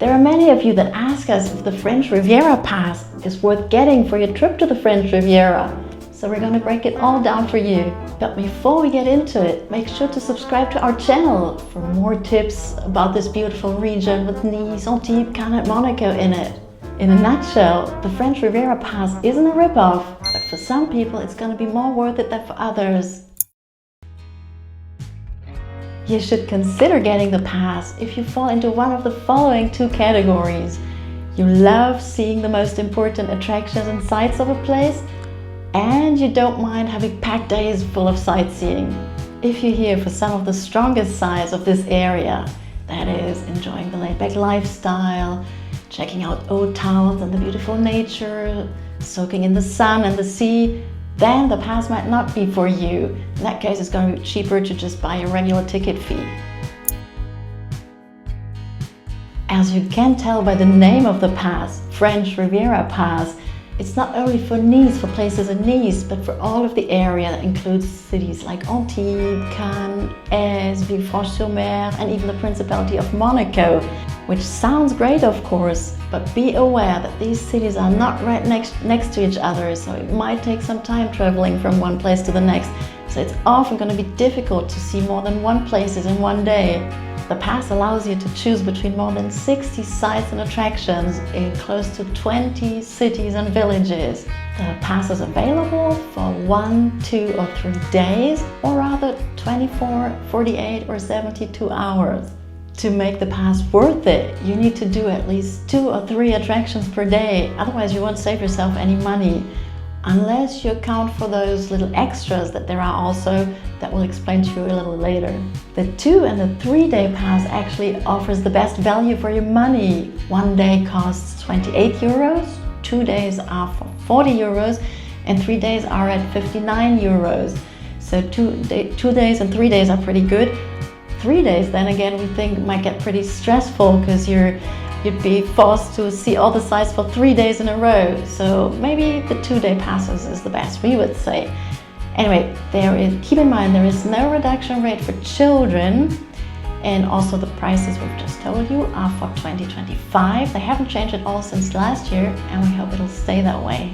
There are many of you that ask us if the French Riviera Pass is worth getting for your trip to the French Riviera. So we're going to break it all down for you. But before we get into it, make sure to subscribe to our channel for more tips about this beautiful region with Nice, Antibes, Cannes and Monaco in it. In a nutshell, the French Riviera Pass isn't a rip-off, but for some people it's going to be more worth it than for others. You should consider getting the pass if you fall into one of the following two categories. You love seeing the most important attractions and sights of a place, and you don't mind having packed days full of sightseeing. If you're here for some of the strongest sides of this area, that is, enjoying the laid-back lifestyle, checking out old towns and the beautiful nature, soaking in the sun and the sea, then the pass might not be for you. In that case, it's going to be cheaper to just buy a regular ticket fee. As you can tell by the name of the pass, French Riviera Pass, it's not only for Nice, for places in Nice, but for all of the area that includes cities like Antibes, Cannes, Aix, Villefranche-sur-Mer, and even the Principality of Monaco, which sounds great of course, but be aware that these cities are not right next to each other, so it might take some time traveling from one place to the next, so it's often going to be difficult to see more than one places in one day. The pass allows you to choose between more than 60 sites and attractions in close to 20 cities and villages. The pass is available for 1, 2 or 3 days, or rather 24, 48 or 72 hours. To make the pass worth it, you need to do at least 2 or 3 attractions per day, otherwise you won't save yourself any money. Unless you account for those little extras that there are also, that we'll explain to you a little later. The 2 and the 3 day pass actually offers the best value for your money. 1 day costs 28 euros, 2 days are for 40 euros, and 3 days are at 59 euros. So 2 days and 3 days are pretty good. 3 days, then again, we think might get pretty stressful because you'd be forced to see all the sites for 3 days in a row. So maybe the 2 day passes is the best, we would say. Anyway, keep in mind there is no reduction rate for children, and also the prices we've just told you are for 2025. They haven't changed at all since last year, and we hope it'll stay that way.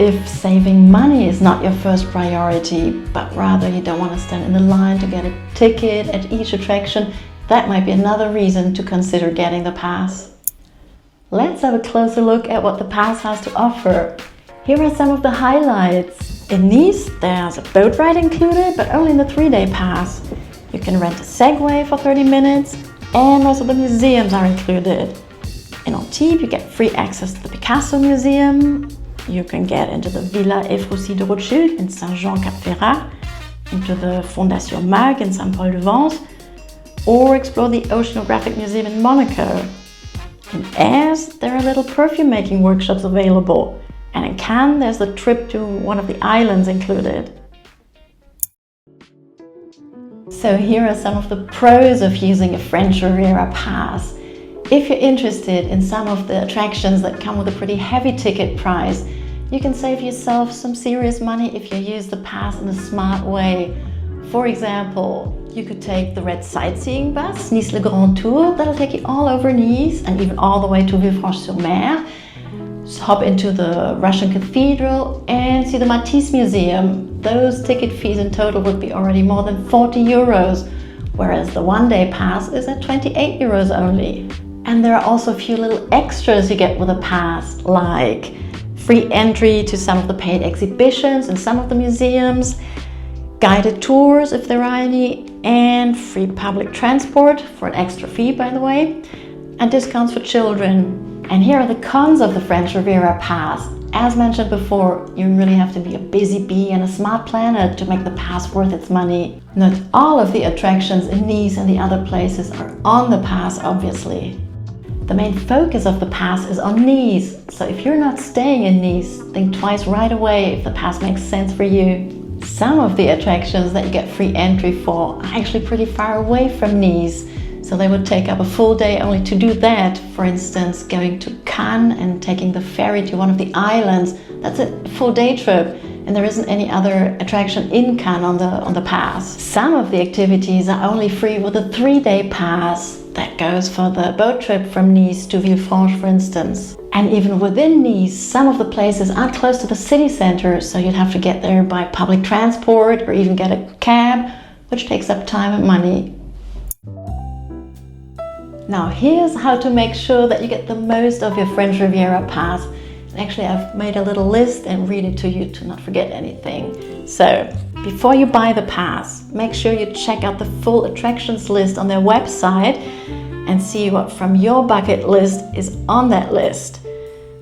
If saving money is not your first priority, but rather you don't want to stand in the line to get a ticket at each attraction, that might be another reason to consider getting the pass. Let's have a closer look at what the pass has to offer. Here are some of the highlights. In Nice, there's a boat ride included, but only in the 3 day pass. You can rent a Segway for 30 minutes, and most of the museums are included. In Antibes, you get free access to the Picasso Museum. You can get into the Villa Efroussi de Rothschild in Saint-Jean-Cap-Ferrat, into the Fondation Mag in Saint-Paul-de-Vence, or explore the Oceanographic Museum in Monaco. In Aix, there are little perfume making workshops available, and in Cannes there's a trip to one of the islands included. So here are some of the pros of using a French Riviera Pass. If you're interested in some of the attractions that come with a pretty heavy ticket price, you can save yourself some serious money if you use the pass in a smart way. For example, you could take the red sightseeing bus, Nice Le Grand Tour, that'll take you all over Nice and even all the way to Villefranche-sur-Mer. Just hop into the Russian cathedral and see the Matisse Museum. Those ticket fees in total would be already more than 40 euros, whereas the 1 day pass is at 28 euros only. And there are also a few little extras you get with a pass, like free entry to some of the paid exhibitions in some of the museums, guided tours if there are any, and free public transport for an extra fee, by the way, and discounts for children. And here are the cons of the French Riviera Pass. As mentioned before, you really have to be a busy bee and a smart planner to make the pass worth its money. Not all of the attractions in Nice and the other places are on the pass, obviously. The main focus of the pass is on Nice, so if you're not staying in Nice, think twice right away if the pass makes sense for you. Some of the attractions that you get free entry for are actually pretty far away from Nice, so they would take up a full day only to do that. For instance, going to Cannes and taking the ferry to one of the islands, that's a full day trip, and there isn't any other attraction in Cannes on the pass. Some of the activities are only free with a 3 day pass. That goes for the boat trip from Nice to Villefranche, for instance. And even within Nice, some of the places aren't close to the city center, so you'd have to get there by public transport or even get a cab, which takes up time and money. Now here's how to make sure that you get the most of your French Riviera Pass. And actually, I've made a little list and read it to you to not forget anything. So, before you buy the pass, make sure you check out the full attractions list on their website and see what from your bucket list is on that list.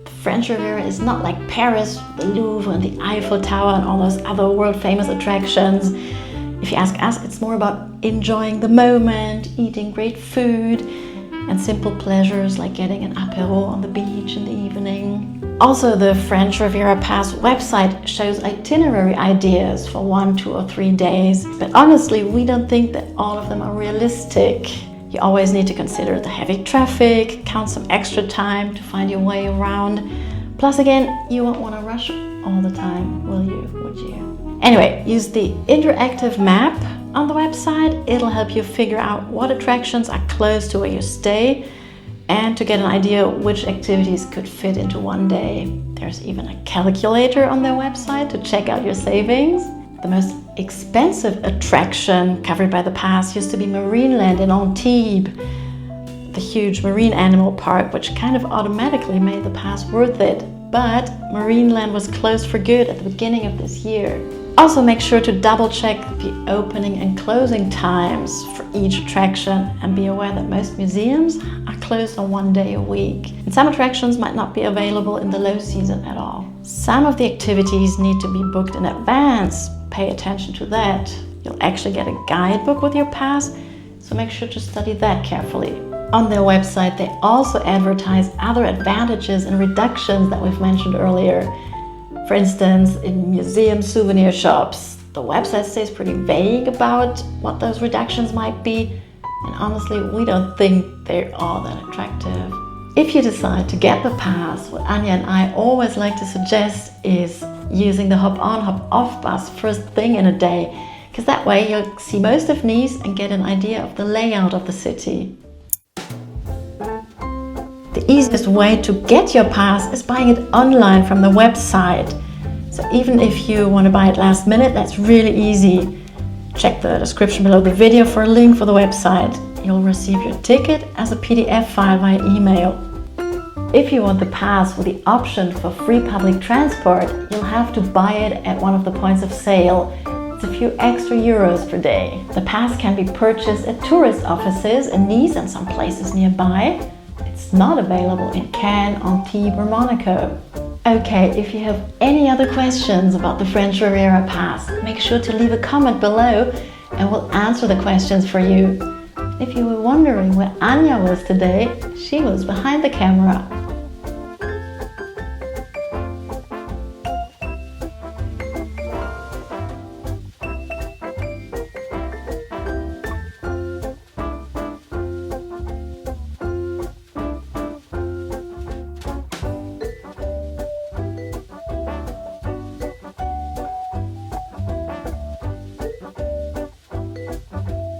The French Riviera is not like Paris, the Louvre and the Eiffel Tower and all those other world famous attractions. If you ask us, it's more about enjoying the moment, eating great food, and simple pleasures like getting an apéro on the beach in the evening. Also, the French Riviera Pass website shows itinerary ideas for 1, 2 or 3 days, but honestly, we don't think that all of them are realistic. You always need to consider the heavy traffic, count some extra time to find your way around. Plus again, you won't want to rush all the time, will you? Would you? Anyway, use the interactive map on the website. It'll help you figure out what attractions are close to where you stay and to get an idea which activities could fit into one day. There's even a calculator on their website to check out your savings. The most expensive attraction covered by the pass used to be Marineland in Antibes, the huge marine animal park, which kind of automatically made the pass worth it. But Marineland was closed for good at the beginning of this year. Also make sure to double check the opening and closing times for each attraction and be aware that most museums are closed on 1 day a week. And some attractions might not be available in the low season at all. Some of the activities need to be booked in advance. Pay attention to that. You'll actually get a guidebook with your pass, so make sure to study that carefully. On their website, they also advertise other advantages and reductions that we've mentioned earlier. For instance, in museum souvenir shops, the website stays pretty vague about what those reductions might be, and honestly, we don't think they're all that attractive. If you decide to get the pass, what Anja and I always like to suggest is using the hop-on, hop-off bus first thing in a day, because that way you'll see most of Nice and get an idea of the layout of the city. The easiest way to get your pass is buying it online from the website. So even if you want to buy it last minute, that's really easy. Check the description below the video for a link for the website. You'll receive your ticket as a PDF file via email. If you want the pass with the option for free public transport, you'll have to buy it at one of the points of sale. It's a few extra euros per day. The pass can be purchased at tourist offices in Nice and some places nearby. It's not available in Cannes, Antibes or Monaco. Okay, if you have any other questions about the French Riviera Pass, make sure to leave a comment below and we'll answer the questions for you. If you were wondering where Anja was today, she was behind the camera.